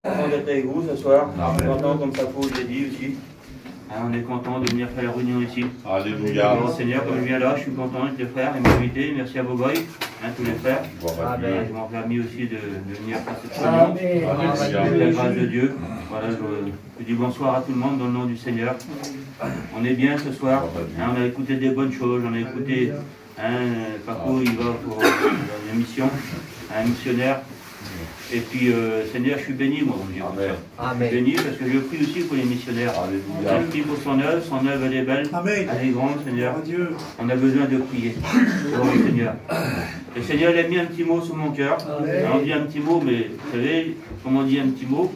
Content d'être avec vous ce soir. On est content, comme ça je l'ai dit aussi. On est content de venir faire la réunion ici. Alléluia. Bon, Seigneur, comme je viens là, je suis content d'être les frères et m'inviter. Merci à vos boys, tous les frères. Ils m'ont permis aussi de venir faire cette réunion. Avec la grâce de Dieu. Voilà, je dis bonsoir à tout le monde dans le nom du Seigneur. On est bien ce soir. On a écouté des bonnes choses. On a écouté Paco, il va pour une mission, un missionnaire. Et puis, Seigneur, je suis béni, moi, mon Dieu. Amen. Je suis béni parce que je prie aussi pour les missionnaires. Je prie pour son œuvre, elle est belle, elle est grande, Seigneur. On a besoin de prier pour le Seigneur. Le Seigneur, il a mis un petit mot sur mon cœur. On dit un petit mot, mais vous savez, comment on dit un petit mot,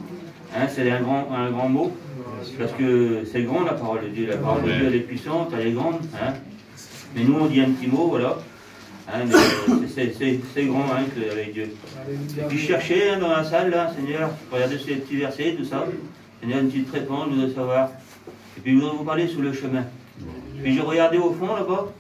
c'est un grand mot. Parce que c'est grand, la parole de Dieu. La parole de Dieu, elle est puissante, elle est grande. Mais nous, on dit un petit mot, voilà. C'est grand avec Dieu. Et puis je cherchais dans la salle, là, Seigneur, regardez ces petits versets, tout ça. Seigneur, une petite réponse, je voudrais savoir. Et puis je voudrais vous parler sur le chemin. Puis j'ai regardé au fond là-bas,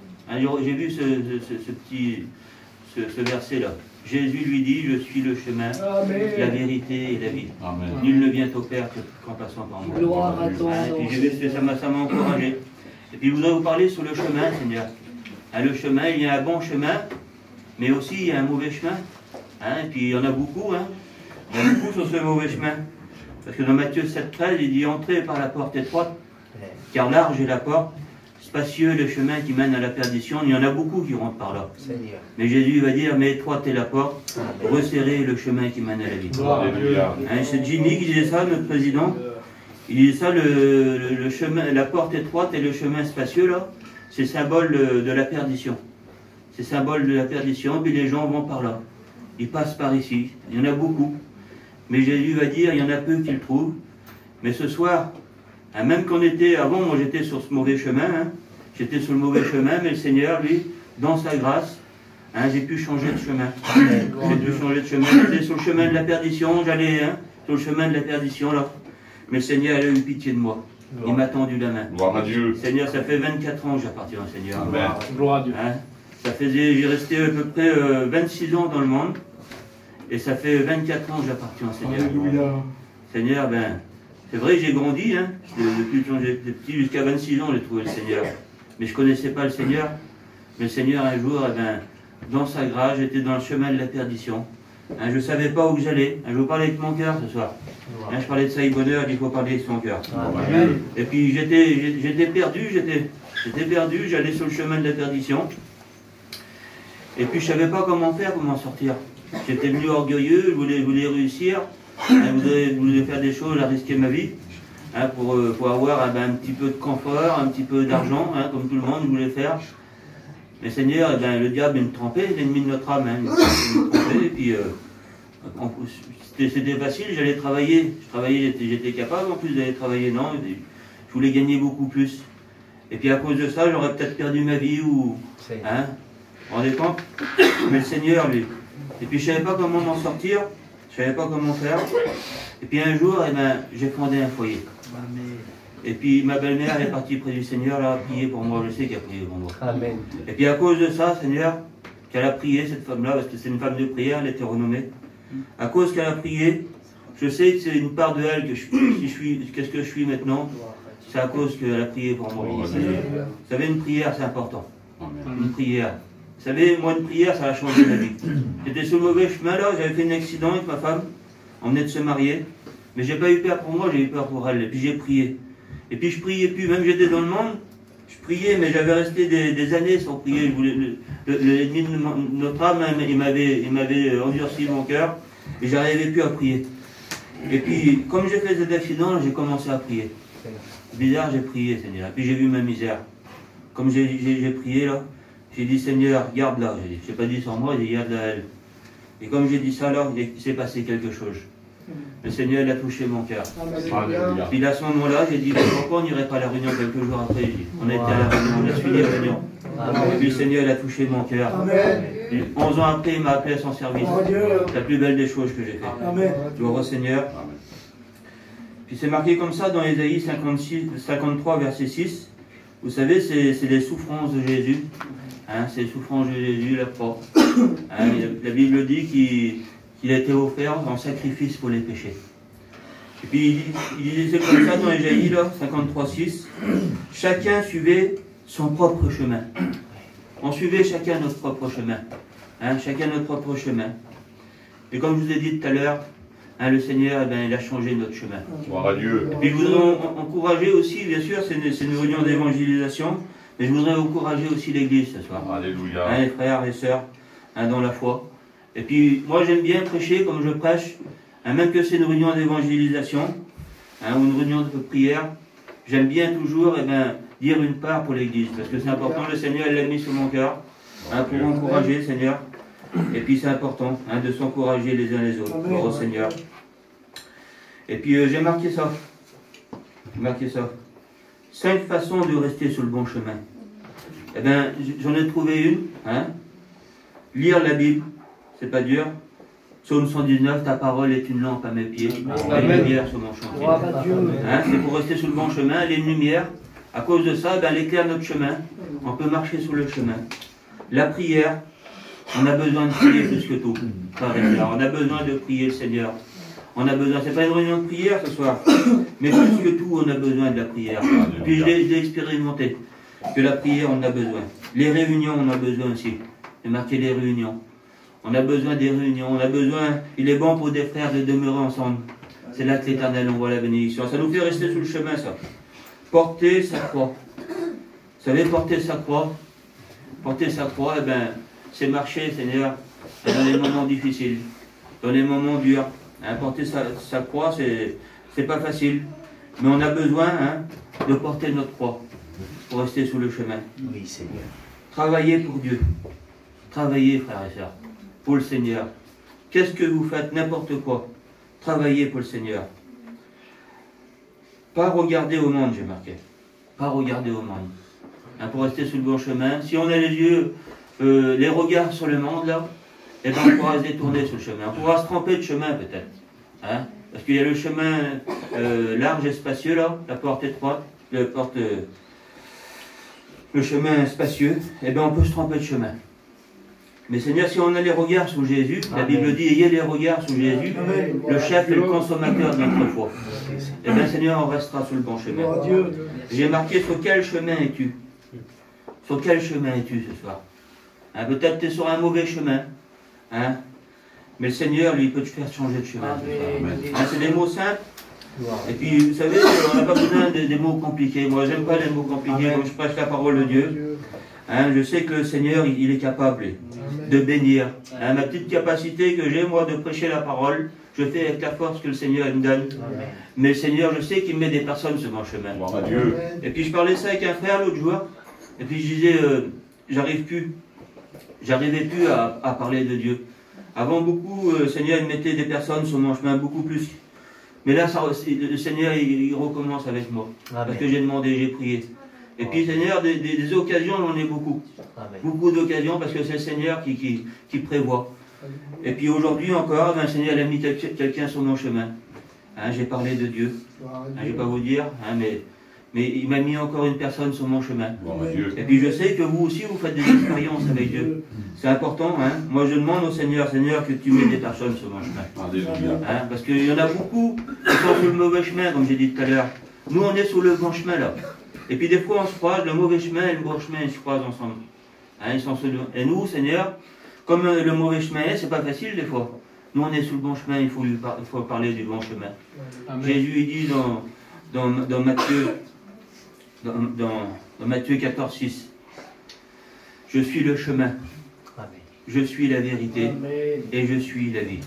j'ai vu ce verset-là. Jésus lui dit, je suis le chemin, la vérité et la vie. Amen. Nul ne vient au Père qu'en passant par moi. Gloire à toi. Et puis j'ai vu, ça m'a encouragé. Et puis je voudrais vous parler sur le chemin, Seigneur. Le chemin, il y a un bon chemin, mais aussi il y a un mauvais chemin. Et puis il y en a beaucoup. Il y en a beaucoup sur ce mauvais chemin. Parce que dans Matthieu 7,13, il dit entrez par la porte étroite, car large est la porte, spacieux le chemin qui mène à la perdition. Il y en a beaucoup qui rentrent par là. Seigneur. Mais Jésus va dire mais étroite est la porte, resserrez le chemin qui mène à la vie. C'est Jimmy qui disait ça, notre président. Il disait ça, le chemin, la porte étroite et le chemin spacieux là. C'est symbole de la perdition. C'est symbole de la perdition, puis les gens vont par là. Ils passent par ici. Il y en a beaucoup. Mais Jésus va dire, il y en a peu qui le trouvent. Mais ce soir, même qu'on était, avant, moi j'étais sur ce mauvais chemin, j'étais sur le mauvais chemin, mais le Seigneur, lui, dans sa grâce, j'ai pu changer de chemin. J'ai pu changer de chemin. J'étais sur le chemin de la perdition, j'allais sur le chemin de la perdition, là. Mais le Seigneur, il a eu pitié de moi. Il m'a tendu la main. Gloire à Dieu. Seigneur, ça fait 24 ans que j'appartiens au Seigneur. Amen. Gloire à Dieu. J'ai resté à peu près 26 ans dans le monde. Et ça fait 24 ans que j'appartiens au Seigneur. Alléluia. Seigneur, c'est vrai, j'ai grandi. Depuis que j'étais petit, jusqu'à 26 ans, j'ai trouvé le Seigneur. Mais je ne connaissais pas le Seigneur. Mais le Seigneur, un jour, dans sa grâce, j'étais dans le chemin de la perdition. Je ne savais pas où j'allais. Je vous parlais avec mon cœur ce soir. Je parlais de ça et bonheur, il faut parler avec son cœur. Et puis j'étais perdu, j'allais sur le chemin de la perdition. Et puis je ne savais pas comment faire pour m'en sortir. J'étais venu orgueilleux, je voulais réussir, je voulais faire des choses, à risquer ma vie, pour avoir un petit peu de confort, un petit peu d'argent, comme tout le monde voulait faire. Mais Seigneur, le diable, il me trompait, l'ennemi de notre âme, il me trompait, et puis c'était facile, j'allais travailler, j'étais capable en plus d'aller travailler, non, je voulais gagner beaucoup plus. Et puis à cause de ça, j'aurais peut-être perdu ma vie, ou, vous vous rendez compte? Mais le Seigneur, lui. Et puis je ne savais pas comment m'en sortir, je ne savais pas comment faire. Et puis un jour, j'ai fondé un foyer. Et puis ma belle-mère, elle est partie près du Seigneur, elle a prié pour moi, je sais qu'elle a prié pour moi. Amen. Et puis à cause de ça, Seigneur, qu'elle a prié, cette femme-là, parce que c'est une femme de prière, elle était renommée. À cause qu'elle a prié, je sais que c'est une part de elle, qu'est-ce que je suis maintenant, c'est à cause qu'elle a prié pour moi. Vous savez, une prière, c'est important. Une prière. Vous savez, moi, une prière, ça a changé ma vie. J'étais sur le mauvais chemin, là, j'avais fait un accident avec ma femme, on venait de se marier, mais j'ai pas eu peur pour moi, j'ai eu peur pour elle, et puis j'ai prié. Et puis je priais plus, même j'étais dans le monde, je priais, mais j'avais resté des années sans prier. L'ennemi de notre âme, il m'avait endurci mon cœur, et j'arrivais plus à prier. Et puis, comme j'ai fait cet accident, j'ai commencé à prier. Bizarre, j'ai prié, Seigneur. Et puis j'ai vu ma misère. Comme j'ai prié là, j'ai dit, Seigneur, garde-la. Je n'ai pas dit sans moi, j'ai dit, garde-la elle. Et comme j'ai dit ça là, il s'est passé quelque chose. Le Seigneur, il a touché mon cœur. Puis à ce moment-là, j'ai dit, pourquoi on n'irait pas à la réunion quelques jours après? On était à la réunion, on a suivi la réunion. Et puis le Seigneur, il a touché mon cœur. 11 ans après, il m'a appelé à son service. C'est la plus belle des choses que j'ai fait. Gloire au Seigneur. Puis c'est marqué comme ça dans Ésaïe 53, verset 6. Vous savez, c'est les souffrances de Jésus. C'est les souffrances de Jésus, la croix. La Bible dit qu'il a été offert en sacrifice pour les péchés. Et puis il disait comme ça dans Ésaïe 53:6, chacun suivait son propre chemin. On suivait chacun notre propre chemin. Hein, chacun notre propre chemin. Et comme je vous ai dit tout à l'heure, hein, le Seigneur, eh ben, il a changé notre chemin. Gloire à Dieu. Et puis je voudrais encourager aussi, bien sûr, c'est une réunion d'évangélisation, mais je voudrais encourager aussi l'Église ce soir. Alléluia. Hein, les frères et sœurs, hein, dans la foi. Et puis moi j'aime bien prêcher comme je prêche, hein, même que c'est une réunion d'évangélisation, hein, ou une réunion de prière, j'aime bien toujours eh ben, dire une part pour l'Église, parce que c'est important, le Seigneur l'a mis sur mon cœur, hein, pour encourager, Seigneur. Et puis c'est important, hein, de s'encourager les uns les autres, gloire au Seigneur. Et puis j'ai marqué ça. J'ai marqué ça. 5 façons de rester sur le bon chemin. Eh bien, j'en ai trouvé une. Hein. Lire la Bible, c'est pas dur. Psaume 119, ta parole est une lampe à mes pieds, et une lumière sur mon chantier. Hein, c'est pour rester sur le bon chemin, elle est une lumière. À cause de ça, ben, elle éclaire notre chemin. On peut marcher sur le chemin. La prière, on a besoin de prier plus que tout. On a besoin de prier le Seigneur. On a besoin, c'est pas une réunion de prière ce soir, mais plus que tout, on a besoin de la prière. Puis je l'ai expérimenté, que la prière, on a besoin. Les réunions, on a besoin aussi. J'ai marqué les réunions. On a besoin des réunions, on a besoin, il est bon pour des frères de demeurer ensemble. C'est là que l'Éternel envoie la bénédiction. Ça nous fait rester sur le chemin, ça. Porter sa croix. Vous savez, porter sa croix, eh ben, c'est marcher, Seigneur, dans les moments difficiles, dans les moments durs. Hein, porter sa croix, c'est pas facile. Mais on a besoin, hein, de porter notre croix pour rester sur le chemin. Oui, Seigneur. Travailler pour Dieu. Travailler, frères et sœurs, pour le Seigneur. Qu'est-ce que vous faites? N'importe quoi. Travaillez pour le Seigneur. Pas regarder au monde, j'ai marqué. Pas regarder au monde. Hein, pour rester sur le bon chemin. Si on a les yeux, les regards sur le monde, là, eh ben, on pourra se détourner sur le chemin. On pourra se tromper de chemin, peut-être. Hein, parce qu'il y a le chemin large et spacieux, là, la porte étroite, le chemin spacieux, eh bien, on peut se tromper de chemin. Mais Seigneur, si on a les regards sur Jésus, la Bible dit, ayez les regards sur Jésus, le chef et le consommateur de notre foi. Eh bien, Seigneur, on restera sur le bon chemin. J'ai marqué, sur quel chemin es-tu? Sur quel chemin es-tu ce soir? Hein, peut-être tu es sur un mauvais chemin. Hein, mais le Seigneur, lui, peut te faire changer de chemin. Hein, c'est des mots simples. Et puis, vous savez, on n'a pas besoin des mots compliqués. Moi, j'aime pas les mots compliqués. Quand je prêche la parole de Dieu, hein, je sais que le Seigneur, il est capable de bénir. Hein, ma petite capacité que j'ai, moi, de prêcher la parole, je fais avec la force que le Seigneur me donne. Mais le Seigneur, je sais qu'il met des personnes sur mon chemin. Et puis, je parlais ça avec un frère l'autre jour. Et puis, je disais, j'arrivais plus à parler de Dieu. Avant, beaucoup, le Seigneur, il mettait des personnes sur mon chemin, beaucoup plus. Mais là, le Seigneur, il recommence avec moi. Parce que j'ai demandé, j'ai prié. Et puis, Seigneur, des occasions, on en est beaucoup. Beaucoup d'occasions, parce que c'est le Seigneur qui prévoit. Et puis aujourd'hui encore, ben, le Seigneur a mis quelqu'un sur mon chemin. Hein, j'ai parlé de Dieu. Hein, je ne vais pas vous dire, hein, mais il m'a mis encore une personne sur mon chemin. Et puis je sais que vous aussi, vous faites des expériences avec Dieu. C'est important. Hein. Moi, je demande au Seigneur, Seigneur, que tu mets des personnes sur mon chemin. Hein, parce qu'il y en a beaucoup qui sont sur le mauvais chemin, comme j'ai dit tout à l'heure. Nous, on est sur le bon chemin, là. Et puis des fois, on se croise, le mauvais chemin et le bon chemin, ils se croisent ensemble. Hein, ils sont sur le... Et nous, Seigneur, comme le mauvais chemin est, c'est pas facile des fois. Nous, on est sur le bon chemin, il faut parler du bon chemin. Amen. Jésus, il dit dans Matthieu... Dans Matthieu 14:6, je suis le chemin, je suis la vérité et je suis la vie.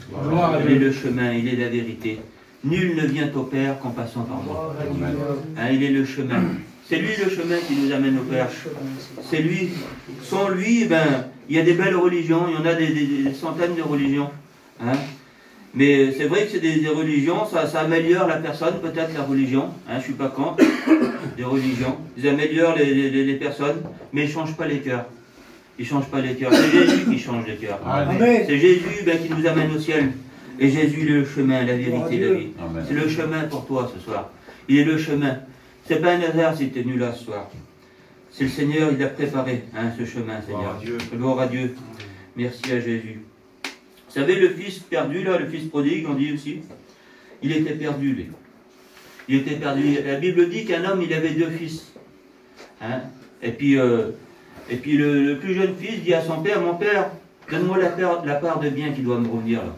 Il est le chemin, il est la vérité. Nul ne vient au Père qu'en passant par moi. Hein, il est le chemin. C'est lui le chemin qui nous amène au Père. C'est lui. Sans lui, ben, il y a des belles religions, il y en a des centaines de religions. Hein. Mais c'est vrai que c'est des religions, ça améliore la personne, peut-être la religion, hein, je ne suis pas contre des religions, ils améliorent les personnes, mais ils ne changent pas les cœurs. Ils ne changent pas les cœurs, c'est Jésus qui change les cœurs. C'est Jésus qui nous amène au ciel. Et Jésus est le chemin, la vérité, la vie. C'est le chemin pour toi ce soir. Il est le chemin. Ce n'est pas un hasard si tu es venu là ce soir. C'est le Seigneur, il a préparé hein, ce chemin, Seigneur. Gloire à Dieu. Merci à Jésus. Vous savez, le fils perdu, là, le fils prodigue, on dit aussi, il était perdu, lui. Il était perdu. La Bible dit qu'un homme, il avait 2 fils. Hein? Et puis le plus jeune fils dit à son père, mon père, donne-moi la part de bien qui doit me revenir là.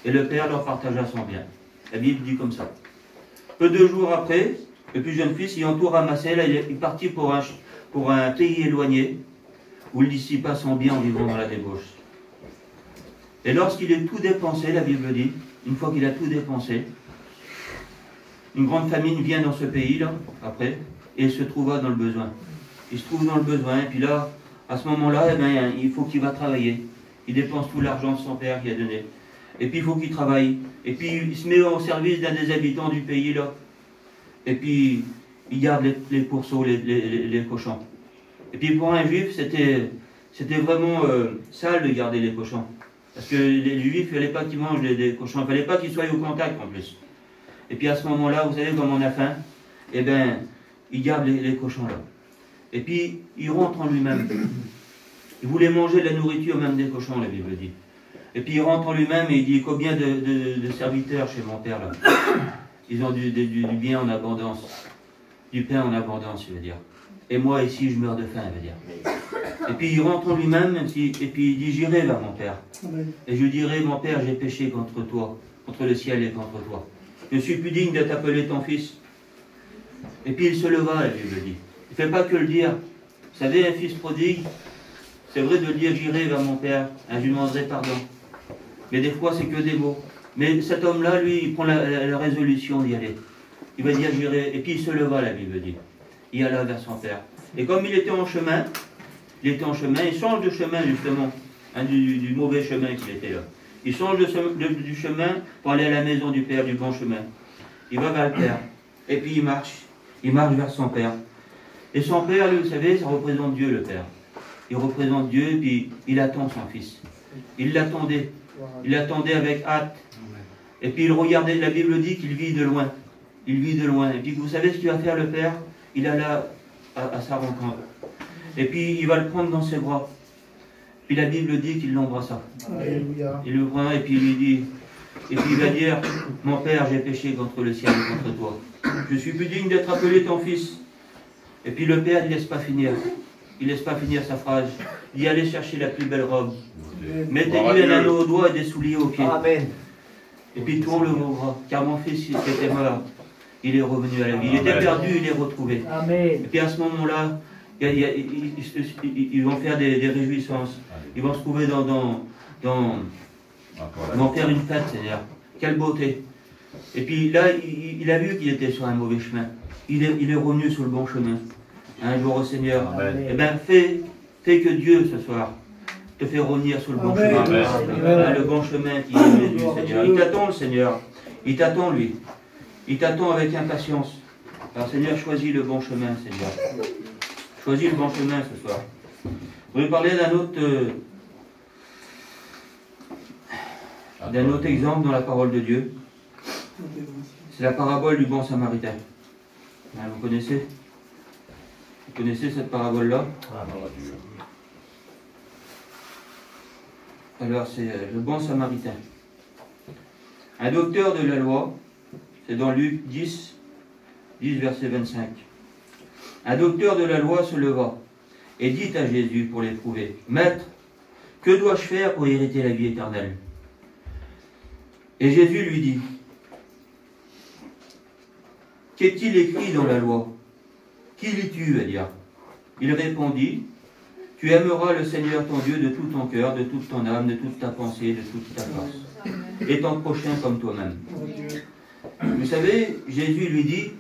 Et le père leur partagea son bien. La Bible dit comme ça. Peu de jours après, le plus jeune fils ayant tout ramassé, là, il partit pour un pays éloigné, où il dissipa son bien en vivant dans la débauche. Et lorsqu'il est tout dépensé, la Bible dit, une fois qu'il a tout dépensé, une grande famine vient dans ce pays-là, après, et il se trouva dans le besoin. Il se trouve dans le besoin, et puis là, à ce moment-là, eh bien, il faut qu'il va travailler. Il dépense tout l'argent de son père qui a donné. Et puis il faut qu'il travaille. Et puis il se met au service d'un des habitants du pays là. Et puis il garde les pourceaux, les cochons. Et puis pour un juif, c'était vraiment sale de garder les cochons. Parce que les juifs, il ne fallait pas qu'ils mangent des cochons. Il ne fallait pas qu'ils soient au contact en plus. Et puis à ce moment-là, vous savez, comme on a faim, eh bien, il garde les cochons là. Et puis il rentre en lui-même. Il voulait manger la nourriture même des cochons, la Bible dit. Et puis il rentre en lui-même et il dit, combien de serviteurs chez mon père là? Ils ont du bien en abondance. Du pain en abondance, il veut dire. Et moi ici, je meurs de faim, il veut dire. Et puis il rentre en lui-même et puis il dit, j'irai vers mon père. Et je dirai, mon père, j'ai péché contre toi, contre le ciel et contre toi. Je ne suis plus digne de t'appeler ton fils. Et puis il se leva, la Bible dit. Il ne fait pas que le dire. Vous savez, un fils prodigue, c'est vrai de le dire, j'irai vers mon père, hein, je lui demanderai pardon. Mais des fois, c'est que des mots. Mais cet homme-là, lui, il prend la résolution d'y aller. Il va dire, j'irai. Et puis il se leva, la Bible dit. Il alla vers son père. Et comme il était en chemin, il change de chemin, justement, hein, du mauvais chemin qu'il était là. Il change du chemin pour aller à la maison du père, du bon chemin. Il va vers le père. Et puis il marche vers son père. Et son père, lui, vous savez, ça représente Dieu, le père. Il représente Dieu, et puis il attend son fils. Il l'attendait. Il l'attendait avec hâte. Et puis il regardait, la Bible dit qu'il vit de loin. Il vit de loin. Et puis vous savez ce qu'il va faire, le père? Il alla à sa rencontre. Et puis il va le prendre dans ses bras. Puis la Bible dit qu'il l'embrassa. Il le prend et puis il lui dit, et puis il va dire, mon père, j'ai péché contre le ciel et contre toi. Je suis plus digne d'être appelé ton fils. Et puis le père, il ne laisse pas finir. Il ne laisse pas finir sa phrase. Il allait chercher la plus belle robe. Mettez-lui un anneau au doigt et des souliers aux pieds. Amen. Et puis tourne-le au bras. Car mon fils, il était mort. Il est revenu à la vie. Il était perdu, il est retrouvé. Amen. Et puis à ce moment-là, ils vont faire des réjouissances. Ils vont se trouver ils vont faire une fête, Seigneur. Quelle beauté. Et puis là, il a vu qu'il était sur un mauvais chemin. Il est revenu sur le bon chemin. Un jour au Seigneur. Eh bien, fais que Dieu, ce soir, te fait revenir sur le bon chemin. Le bon chemin qui est Jésus, Seigneur. Il t'attend, le Seigneur. Il t'attend, lui. Il t'attend avec impatience. Alors, Seigneur, choisis le bon chemin, Seigneur. Choisis le bon chemin ce soir. Je vais parler d'un autre exemple dans la parole de Dieu. C'est la parabole du bon samaritain. Vous connaissez? Vous connaissez cette parabole-là? Alors, c'est le bon samaritain. Un docteur de la loi, c'est dans Luc 10, verset 25. Un docteur de la loi se leva et dit à Jésus pour l'éprouver, « Maître, que dois-je faire pour hériter la vie éternelle ?» Et Jésus lui dit, « Qu'est-il écrit dans la loi? Qui lis-tu, va dire ?» Il répondit, « Tu aimeras le Seigneur ton Dieu de tout ton cœur, de toute ton âme, de toute ta pensée, de toute ta force, et ton prochain comme toi-même. » Vous savez, Jésus lui dit,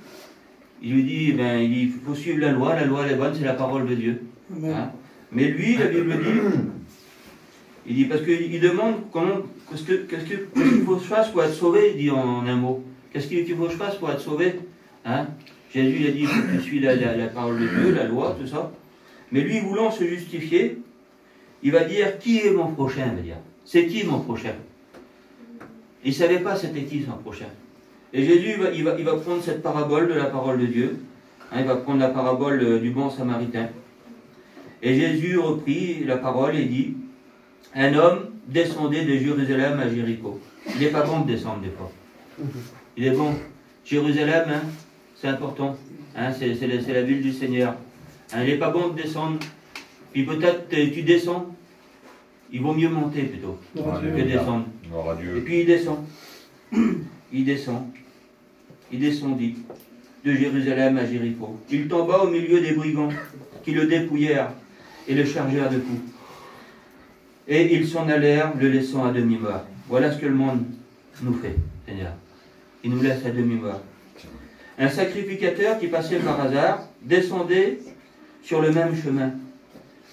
il faut suivre la loi elle est bonne, c'est la parole de Dieu. Hein? Mais lui, la Bible dit, parce qu'il demande qu'est-ce qu'il faut que je fasse pour être sauvé, il dit en un mot. Qu'est-ce qu'il faut que je fasse pour être sauvé? Hein? Jésus il a dit, il faut que tu suis la parole de Dieu, la loi, tout ça. Mais lui, voulant se justifier, il va dire, qui est mon prochain, il va dire. C'est qui mon prochain? Il ne savait pas c'était qui son prochain. Et Jésus, il va prendre cette parabole de la parole de Dieu. Hein, il va prendre la parabole du bon samaritain. Et Jésus reprit la parole et dit, un homme descendait de Jérusalem à Jéricho. Il n'est pas bon de descendre des fois. Il est bon. Jérusalem, hein, c'est important. Hein, c'est la ville du Seigneur. Hein, il n'est pas bon de descendre. Puis peut-être tu descends. Il vaut mieux monter plutôt que descendre. Et puis il descend. Il descend. Il descendit de Jérusalem à Jéricho. Il tomba au milieu des brigands qui le dépouillèrent et le chargèrent de coups. Et ils s'en allèrent, le laissant à demi-mort. Voilà ce que le monde nous fait, Seigneur. Il nous laisse à demi-mort. Un sacrificateur qui passait par hasard descendait sur le même chemin.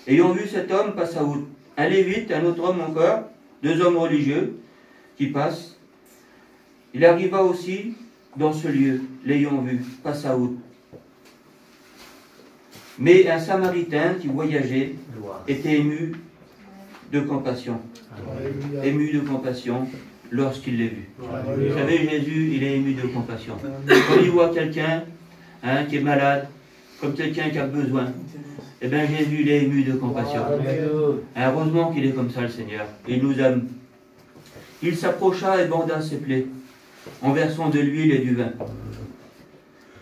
Ayant vu cet homme, passa outre. Un lévite, un autre homme encore, 2 hommes religieux qui passent. Il arriva aussi dans ce lieu, l'ayant vu, passa outre. Mais un Samaritain qui voyageait était ému de compassion. Ému de compassion lorsqu'il l'a vu. Vous savez, Jésus, il est ému de compassion. Quand il voit quelqu'un qui est malade, comme quelqu'un qui a besoin, eh bien Jésus, il est ému de compassion. Heureusement qu'il est comme ça, le Seigneur. Il nous aime. Il s'approcha et banda ses plaies, en versant de l'huile et du vin.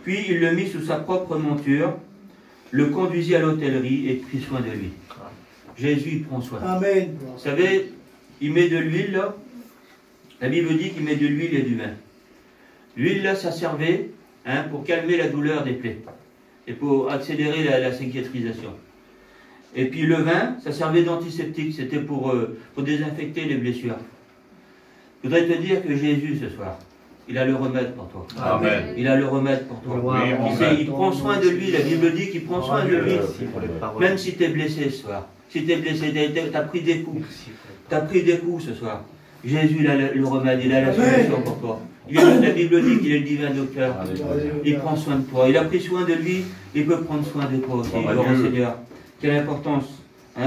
Puis il le mit sous sa propre monture, le conduisit à l'hôtellerie et prit soin de lui. Jésus, il prend soin. Amen. Vous savez, il met de l'huile là. La Bible dit qu'il met de l'huile et du vin. L'huile là, ça servait pour calmer la douleur des plaies et pour accélérer la cicatrisation. Et puis le vin, ça servait d'antiseptique, c'était pour désinfecter les blessures. Je voudrais te dire que Jésus, ce soir, il a le remède pour toi. Amen. Il a le remède pour toi. Oui, Il prend soin de lui, la Bible dit qu'il prend soin de lui. Même si tu es blessé ce soir. Si tu es blessé, tu as pris des coups. Tu as pris des coups ce soir. Jésus, il a le remède, il a la solution pour toi. La Bible dit qu'il est le divin docteur. Il prend soin de toi. Il a pris soin de lui, il peut prendre soin de toi aussi. Gloire au Seigneur. Quelle importance.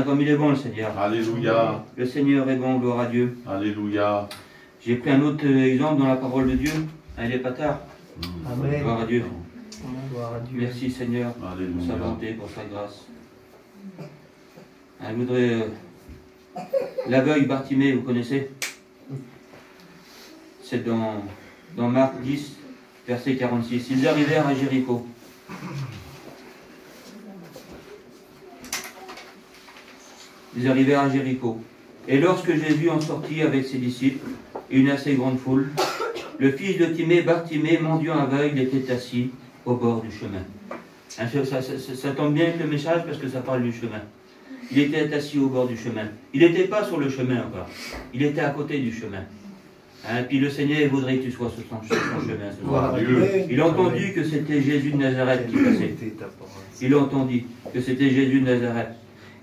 Comme il est bon, le Seigneur. Alléluia. Le Seigneur est bon, gloire à Dieu. Alléluia. J'ai pris un autre exemple dans la parole de Dieu. Il n'est pas tard. Amen. Gloire à Dieu. Gloire à Dieu. Merci Seigneur pour sa Alléluia. bonté, pour sa grâce. Je voudrais... l'aveugle Bartimée, vous connaissez? C'est dans Marc 10, verset 46. Ils arrivèrent à Jéricho. Ils arrivèrent à Jéricho. Et lorsque Jésus en sortit avec ses disciples et une assez grande foule, le fils de Timée, Bartimée, mendiant aveugle, était assis au bord du chemin. Ça tombe bien avec le message parce que ça parle du chemin. Il était assis au bord du chemin. Il n'était pas sur le chemin encore. Il était à côté du chemin. Puis le Seigneur voudrait que tu sois sur son chemin ce soir. Il a entendu que c'était Jésus de Nazareth qui passait. Il a entendu que c'était Jésus de Nazareth.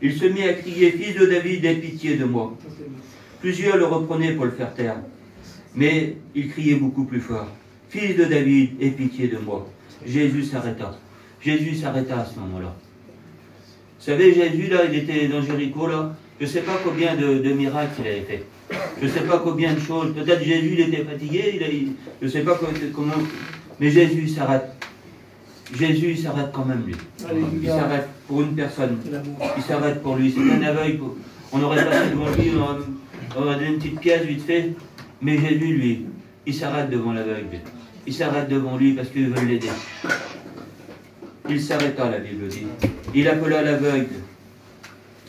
Il se mit à crier, « Fils de David, aie pitié de moi !» Plusieurs le reprenaient pour le faire taire. Mais il criait beaucoup plus fort, « Fils de David, aie pitié de moi !» Jésus s'arrêta. Jésus s'arrêta à ce moment-là. Vous savez, Jésus, là, il était dans Jéricho, là. Je ne sais pas combien de miracles il avait fait. Je ne sais pas combien de choses. Peut-être Jésus, il était fatigué, je ne sais pas comment. Mais Jésus s'arrête. Jésus, il s'arrête quand même, lui. Il s'arrête pour une personne. Il s'arrête pour lui. C'est un aveugle. On aurait passé devant lui, on aurait donné une petite pièce vite fait. Mais Jésus, lui, il s'arrête devant l'aveugle. Il s'arrête devant lui parce qu'il veut l'aider. Il s'arrêta, la Bible dit. Il appela l'aveugle.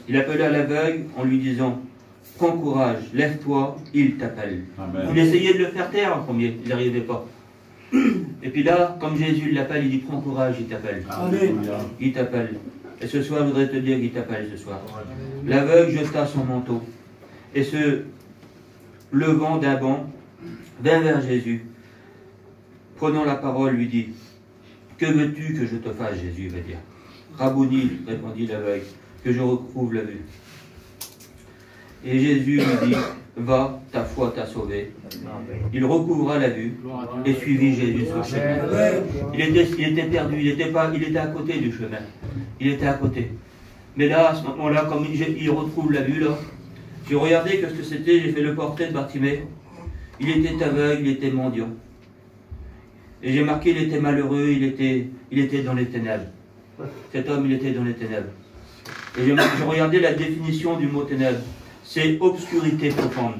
Il appela l'aveugle en lui disant, « Prends courage, lève-toi, il t'appelle. » Il essayait de le faire taire en premier, il n'arrivait pas. Et puis là, comme Jésus l'appelle, il dit, « Prends courage, il t'appelle. » Il t'appelle. Et ce soir, je voudrais te dire qu'il t'appelle ce soir. L'aveugle jeta son manteau et se levant d'un banc, vint vers Jésus. Prenant la parole, lui dit, « Que veux-tu que je te fasse, Jésus va dire. Rabouni, répondit l'aveugle, que je retrouve la vue. Et Jésus lui dit, va, ta foi t'a sauvé. Il recouvra la vue et suivit Jésus sur le chemin. Il était perdu, il était à côté du chemin. Il était à côté. Mais là, à ce moment-là, comme il retrouve la vue, là, j'ai regardé ce que c'était, j'ai fait le portrait de Bartimée. Il était aveugle, il était mendiant. Et j'ai marqué, il était malheureux, il était dans les ténèbres. Cet homme, il était dans les ténèbres. Et j'ai regardé la définition du mot ténèbres. C'est obscurité profonde.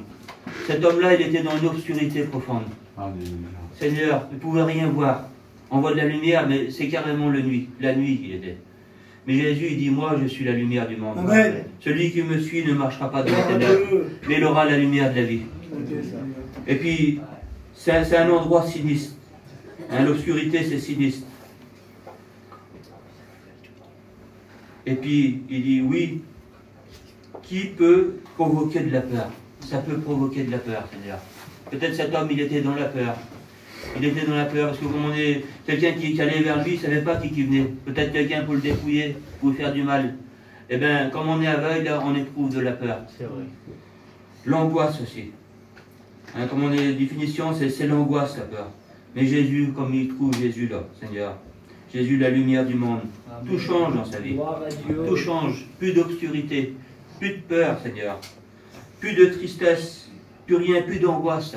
Cet homme-là, il était dans une obscurité profonde. Alléluia. Seigneur, il ne pouvait rien voir. On voit de la lumière, mais c'est carrément la nuit qu'il était. Mais Jésus, il dit, moi, je suis la lumière du monde. Amen. Celui qui me suit ne marchera pas dans les ténèbres, mais il aura la lumière de la vie. Et puis, c'est un endroit sinistre. Hein, l'obscurité, c'est sinistre. Et puis, il dit, oui, qui peut provoquer de la peur? Ça peut provoquer de la peur, Seigneur. Peut-être cet homme, il était dans la peur. Il était dans la peur, parce que comme on est quelqu'un qui allait vers lui, il ne savait pas qui venait. Peut-être quelqu'un pour le dépouiller, pour lui faire du mal. Eh bien, comme on est aveugle, là, on éprouve de la peur. C'est vrai. L'angoisse aussi. Hein, comme on est définition, c'est l'angoisse, la peur. Mais Jésus, comme il trouve Jésus là, Seigneur. Jésus, la lumière du monde. Amen. Tout change dans sa vie. Gloire à Dieu. Tout change. Plus d'obscurité, plus de peur, Seigneur. Plus de tristesse, plus rien, plus d'angoisse.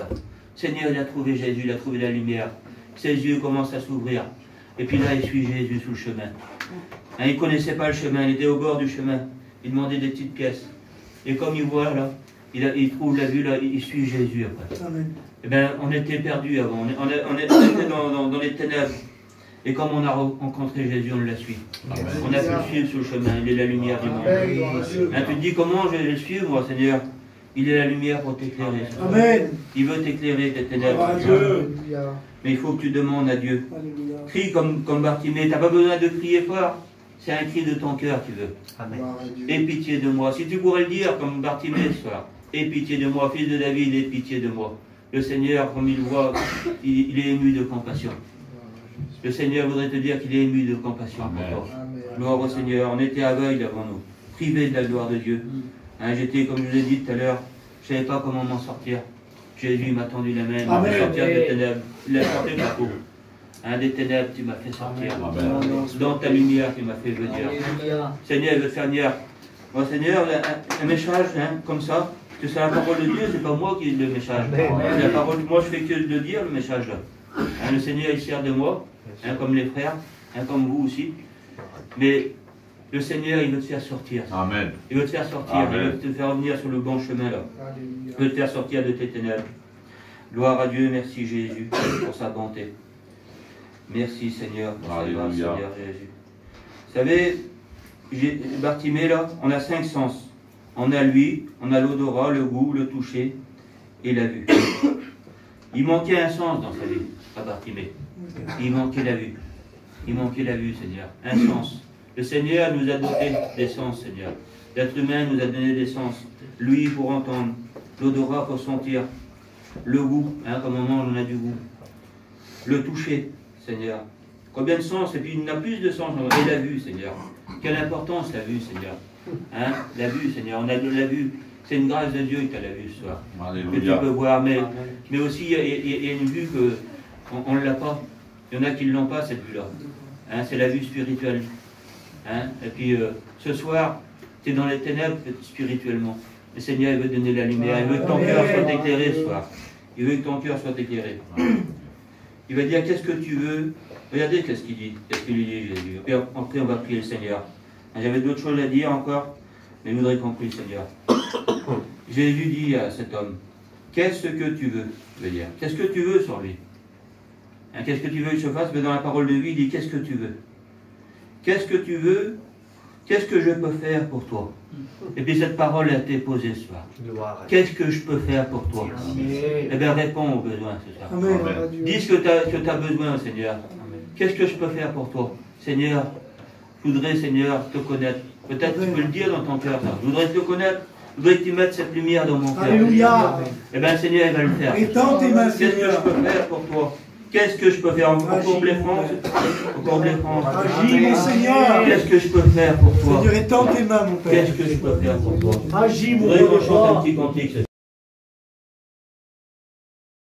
Seigneur, il a trouvé Jésus, il a trouvé la lumière. Ses yeux commencent à s'ouvrir. Et puis là, il suit Jésus sous le chemin. Hein, il ne connaissait pas le chemin, il était au bord du chemin. Il demandait des petites pièces. Et comme il voit là, il trouve la vue là, il suit Jésus après. Amen. Eh bien, on était perdus avant, on était dans les ténèbres. Et comme on a rencontré Jésus, on l'a suivi. Amen. On a pu le suivre sous le chemin, il est la lumière du monde. Amen. Gloire à Dieu. Hein, tu te dis comment je vais le suivre, moi, Seigneur? Il est la lumière pour t'éclairer. Amen. Il veut t'éclairer tes ténèbres. Gloire à Dieu. Alléluia. Mais il faut que tu demandes à Dieu. Alléluia. Crie comme Bartimée. Tu n'as pas besoin de crier fort. C'est un cri de ton cœur qui veut. Amen. Gloire à Dieu. Aie pitié de moi. Si tu pourrais le dire comme Bartimée ce soir. Aie pitié de moi, fils de David, aie pitié de moi. Le Seigneur, comme il voit, il est ému de compassion. Le Seigneur voudrait te dire qu'il est ému de compassion pour Amen. toi. Amen. Gloire au Seigneur. On était aveugles avant nous. Privés de la gloire de Dieu. Hein, j'étais, comme je vous ai dit tout à l'heure, je ne savais pas comment m'en sortir. Jésus m'a tendu la main, il m'a Amen. fait sortir des ténèbres. Il a sorti ma peau. Hein, des ténèbres, tu m'as fait sortir. Amen. Dans ta lumière, tu m'as fait venir. Alléluia. Seigneur, il veut te faire venir. Bon, Seigneur, un message hein, comme ça, que c'est la parole de Dieu, c'est pas moi qui ai le message. Amen. C'est la parole, moi je fais que de dire le message là. Hein, le Seigneur, il sert de moi, hein, comme les frères, hein, comme vous aussi. Mais le Seigneur, il veut te faire sortir. Amen. Il veut te faire sortir, Amen. il veut te faire revenir sur le bon chemin là. Alléluia. Il veut te faire sortir de tes ténèbres. Gloire à Dieu, merci Jésus pour sa bonté. Merci Seigneur pour sa grâce, Alléluia. Seigneur Jésus. Vous savez, Bartimée là, on a 5 sens. On a lui, on a l'odorat, le goût, le toucher et la vue. Il manquait un sens dans sa vie, à Bartimée. Il manquait la vue. Il manquait la vue, Seigneur. Un sens. Le Seigneur nous a doté des sens, Seigneur. L'être humain nous a donné des sens. Lui pour entendre, l'odorat pour sentir, le goût, hein, comme on mange, on a du goût. Le toucher, Seigneur. Combien de sens? Et puis il y en a plus de sens. Et la vue, Seigneur. Quelle importance la vue, Seigneur. Hein, la vue, Seigneur. On a de la vue. C'est une grâce de Dieu que tu as la vue ce soir. Que tu Alléluia. peux voir. Mais aussi, il y a une vue qu'on ne l'a pas. Il y en a qui ne l'ont pas, cette vue-là. Hein, c'est la vue spirituelle. Hein, et puis, ce soir, tu es dans les ténèbres spirituellement. Le Seigneur, il veut te donner la lumière. Il veut que ton cœur soit éclairé ce soir. Il veut que ton cœur soit éclairé. Il va dire, qu'est-ce que tu veux? Regardez qu'est-ce qu'il dit. Qu'est-ce qu'il lui dit, Jésus. Et puis après, on va prier le Seigneur. J'avais d'autres choses à dire encore, mais je voudrais qu'on prie le Seigneur. Jésus dit à cet homme, qu'est-ce que tu veux? Il veut dire, qu'est-ce que tu veux sur lui? Hein, qu'est-ce que tu veux que je fasse? Mais dans la parole de vie, il dit, qu'est-ce que tu veux? Qu'est-ce que tu veux? Qu'est-ce que je peux faire pour toi? Et puis cette parole a été posée ce soir. Gloire à Dieu. Qu'est-ce que je peux faire pour toi? Amen. Eh bien, réponds aux besoins ce soir. Amen. Amen. Gloire à Dieu. Dis ce que tu as besoin, Seigneur. Qu'est-ce que je peux faire pour toi? Seigneur, je voudrais, Seigneur, te connaître. Peut-être tu peux le dire dans ton cœur. Ça. Je voudrais te connaître. Je voudrais que tu mettes cette lumière dans mon cœur. Alléluia. Eh bien, Seigneur, il va le faire. Étends tes mains, Qu'est-ce que je Seigneur. peux faire pour toi? Qu'est-ce que je peux faire? Encore les France. Encore les France. Agis, mon Seigneur. Qu'est-ce que je peux faire pour toi? Seigneur, étends tes mains, mon Père. Qu'est-ce que je peux faire pour toi? Agis, Je mon voudrais qu'on chante un roi. petit cantique.